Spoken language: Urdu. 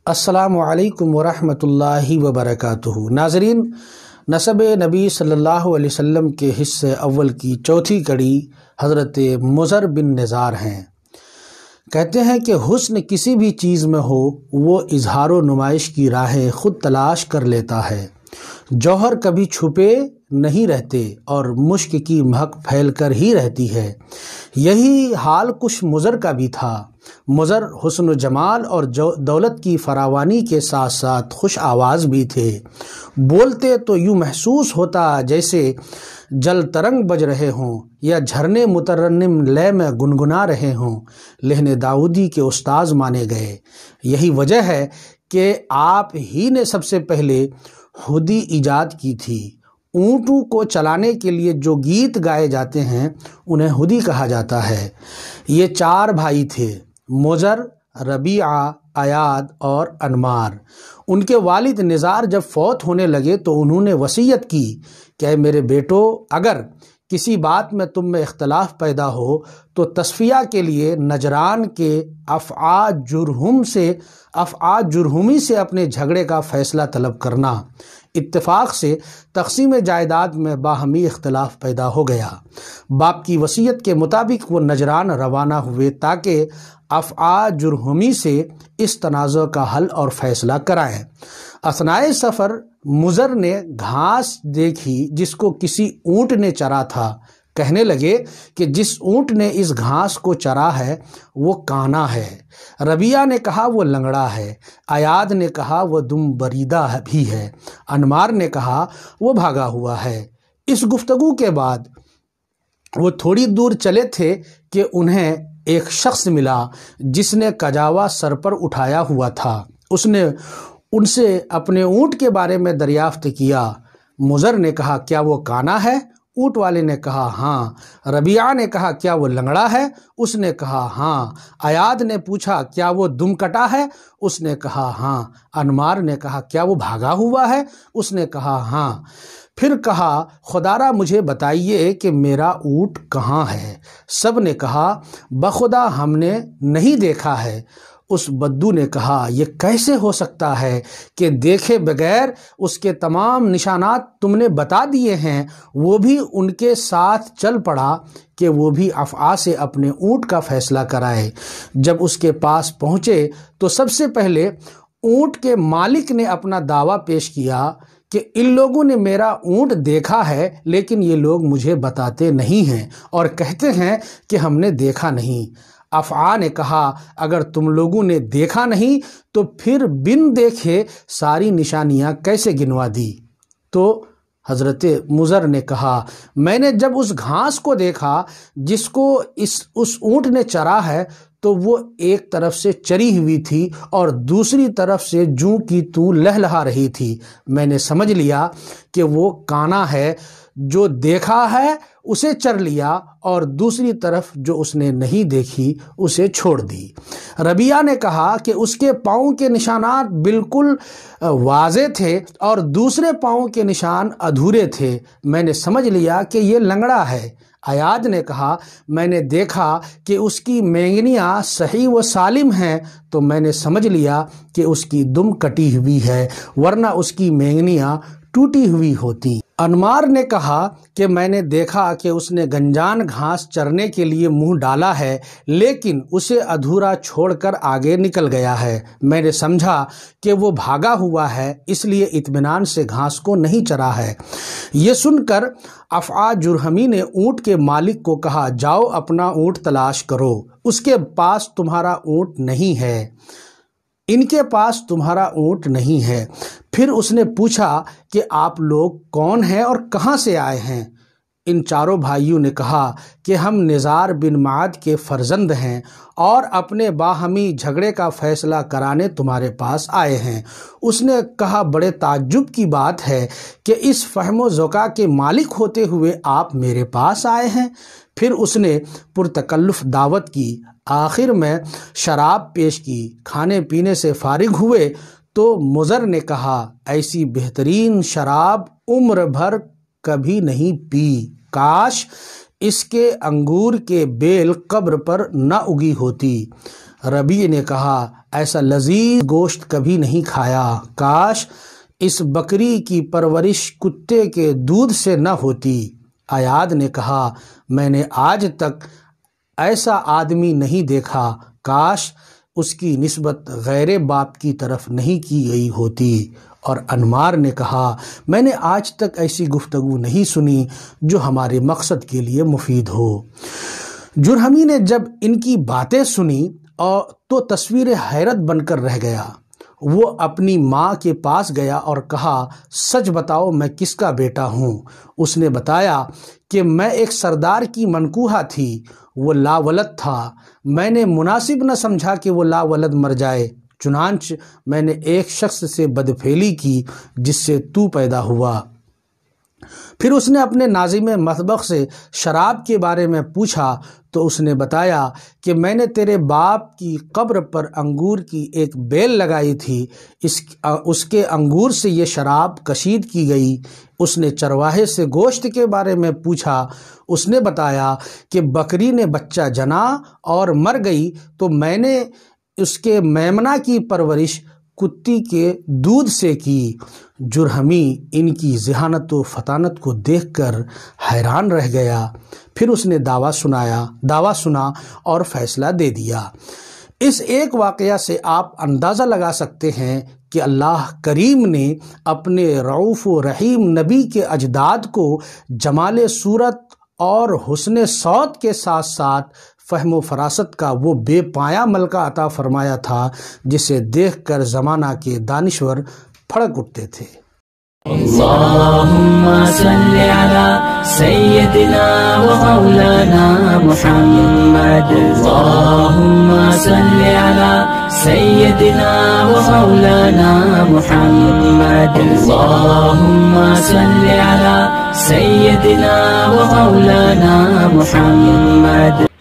السلام علیکم ورحمۃ اللہ وبرکاتہ۔ ناظرین، نسب نبی صلی اللہ علیہ وسلم کے حصے اول کی چوتھی کڑی حضرت مضر بن نزار ہیں۔ کہتے ہیں کہ حسن کسی بھی چیز میں ہو وہ اظہار و نمائش کی راہیں خود تلاش کر لیتا ہے۔ جوہر کبھی چھپے نہیں رہتے اور مشک کی مہک پھیل کر ہی رہتی ہے۔ یہی حال کچھ مضر کا بھی تھا۔ مضر حسن و جمال اور دولت کی فراوانی کے ساتھ ساتھ خوش آواز بھی تھے۔ بولتے تو یوں محسوس ہوتا جیسے جل ترنگ بج رہے ہوں یا جھرنے مترنم لے میں گنگنا رہے ہوں۔ لہن داؤدی کے استاذ مانے گئے۔ یہی وجہ ہے کہ آپ ہی نے سب سے پہلے ہدی ایجاد کی تھی۔ اونٹوں کو چلانے کے لیے جو گیت گائے جاتے ہیں انہیں ہدی کہا جاتا ہے۔ یہ چار بھائی تھے، مضر، ربیعہ، ایاد اور انمار۔ ان کے والد نزار جب فوت ہونے لگے تو انہوں نے وصیت کی کہ اے میرے بیٹو، اگر کسی بات میں تم میں اختلاف پیدا ہو تو تصفیہ کے لیے نجران کے افعا جرہمی سے اپنے جھگڑے کا فیصلہ طلب کرنا۔ اتفاق سے تقسیم جائیداد میں باہمی اختلاف پیدا ہو گیا۔ باپ کی وصیت کے مطابق وہ نجران روانہ ہوئے تاکہ افعا جرہمی سے اس تنازع کا حل اور فیصلہ کرائیں۔ اثنائے سفر مضر نے گھاس دیکھی جس کو کسی اونٹ نے چرا تھا۔ کہنے لگے کہ جس اونٹ نے اس گھاس کو چرا ہے وہ کانا ہے۔ ربیعہ نے کہا وہ لنگڑا ہے۔ ایاد نے کہا وہ دم بریدہ بھی ہے۔ انمار نے کہا وہ بھاگا ہوا ہے۔ اس گفتگو کے بعد وہ تھوڑی دور چلے تھے کہ انہیں ایک شخص ملا جس نے کجاوا سر پر اٹھایا ہوا تھا۔ اس نے ان سے اپنے اونٹ کے بارے میں دریافت کیا۔ مضر نے کہا کیا وہ کانا ہے؟ اونٹ والے نے کہا ہاں۔ ربیعہ نے کہا کیا وہ لنگڑا ہے؟ اس نے کہا ہاں۔ ایاد نے پوچھا کیا وہ دم کٹا ہے؟ اس نے کہا ہاں۔ انمار نے کہا کیا وہ بھاگا ہوا ہے؟ اس نے کہا ہاں۔ پھر کہا خدارا مجھے بتائیے کہ میرا اونٹ کہاں ہے؟ سب نے کہا بخدا ہم نے نہیں دیکھا ہے۔ اس بدو نے کہا یہ کیسے ہو سکتا ہے کہ دیکھے بغیر اس کے تمام نشانات تم نے بتا دیے ہیں؟ وہ بھی ان کے ساتھ چل پڑا کہ وہ بھی افعا سے اپنے اونٹ کا فیصلہ کرائے۔ جب اس کے پاس پہنچے تو سب سے پہلے اونٹ کے مالک نے اپنا دعویٰ پیش کیا کہ ان لوگوں نے میرا اونٹ دیکھا ہے لیکن یہ لوگ مجھے بتاتے نہیں ہیں اور کہتے ہیں کہ ہم نے دیکھا نہیں۔ افعا نے کہا اگر تم لوگوں نے دیکھا نہیں تو پھر بن دیکھے ساری نشانیاں کیسے گنوا دی؟ تو حضرت مضر نے کہا میں نے جب اس گھاس کو دیکھا جس کو اس اونٹ نے چرا ہے تو وہ ایک طرف سے چری ہوئی تھی اور دوسری طرف سے جوں کی توں لہلہا رہی تھی۔ میں نے سمجھ لیا کہ وہ کانا ہے، جو دیکھا ہے اسے چر لیا اور دوسری طرف جو اس نے نہیں دیکھی اسے چھوڑ دی۔ ربیعہ نے کہا کہ اس کے پاؤں کے نشانات بالکل واضح تھے اور دوسرے پاؤں کے نشان ادھورے تھے۔ میں نے سمجھ لیا کہ یہ لنگڑا ہے۔ ایاد نے کہا میں نے دیکھا کہ اس کی مینگنیاں صحیح و سالم ہیں تو میں نے سمجھ لیا کہ اس کی دم کٹی ہوئی ہے ورنہ اس کی مینگنیاں ٹوٹی ہوئی ہوتی۔ انمار نے کہا کہ میں نے دیکھا کہ اس نے گنجان گھاس چرنے کے لیے منہ ڈالا ہے لیکن اسے ادھورا چھوڑ کر آگے نکل گیا ہے۔ میں نے سمجھا کہ وہ بھاگا ہوا ہے اس لیے اطمینان سے گھاس کو نہیں چرا ہے۔ یہ سن کر افعا جرہمی نے اونٹ کے مالک کو کہا جاؤ اپنا اونٹ تلاش کرو، اس کے پاس تمہارا اونٹ نہیں ہے، ان کے پاس تمہارا اونٹ نہیں ہے۔ پھر اس نے پوچھا کہ آپ لوگ کون ہیں اور کہاں سے آئے ہیں؟ ان چاروں بھائیوں نے کہا کہ ہم نزار بن معد کے فرزند ہیں اور اپنے باہمی جھگڑے کا فیصلہ کرانے تمہارے پاس آئے ہیں۔ اس نے کہا بڑے تعجب کی بات ہے کہ اس فہم و ذکا کے مالک ہوتے ہوئے آپ میرے پاس آئے ہیں۔ پھر اس نے پرتکلف دعوت کی، آخر میں شراب پیش کی۔ کھانے پینے سے فارغ ہوئے تو مضر نے کہا ایسی بہترین شراب عمر بھر کبھی نہیں پی، کاش اس کے انگور کے بیل قبر پر نہ اگی ہوتی۔ ربیع نے کہا ایسا لذیذ گوشت کبھی نہیں کھایا، کاش اس بکری کی پرورش کتے کے دودھ سے نہ ہوتی۔ ایاد نے کہا میں نے آج تک ایسا آدمی نہیں دیکھا، کاش اس کی نسبت غیر باپ کی طرف نہیں کی گئی ہوتی۔ اور انمار نے کہا میں نے آج تک ایسی گفتگو نہیں سنی جو ہمارے مقصد کے لیے مفید ہو۔ جرہمی نے جب ان کی باتیں سنی تو تصویر حیرت بن کر رہ گیا۔ وہ اپنی ماں کے پاس گیا اور کہا سچ بتاؤ میں کس کا بیٹا ہوں؟ اس نے بتایا کہ میں ایک سردار کی منکوحہ تھی، وہ لاولد تھا، میں نے مناسب نہ سمجھا کہ وہ لاولد مر جائے، چنانچہ میں نے ایک شخص سے بدفعلی کی جس سے تو پیدا ہوا۔ پھر اس نے اپنے ناظم مطبخ سے شراب کے بارے میں پوچھا تو اس نے بتایا کہ میں نے تیرے باپ کی قبر پر انگور کی ایک بیل لگائی تھی، اس کے انگور سے یہ شراب کشید کی گئی۔ اس نے چرواہے سے گوشت کے بارے میں پوچھا، اس نے بتایا کہ بکری نے بچہ جنا اور مر گئی تو میں نے اس کے میمنہ کی پرورش کتی کے دودھ سے کی۔ جرہمی ان کی ذہانت و فطانت کو دیکھ کر حیران رہ گیا۔ پھر اس نے دعویٰ سنا اور فیصلہ دے دیا۔ اس ایک واقعہ سے آپ اندازہ لگا سکتے ہیں کہ اللہ کریم نے اپنے رعوف و رحیم نبی کے اجداد کو جمال صورت اور حسن صوت کے ساتھ ساتھ فہم و فراست کا وہ بے پایا ملکہ عطا فرمایا تھا جسے دیکھ کر زمانہ کے دانشور پھڑک اٹھتے تھے۔ اللهم صل على سيدنا ومولانا محمد، اللهم صل على سيدنا ومولانا محمد، اللهم صل على سيدنا ومولانا محمد۔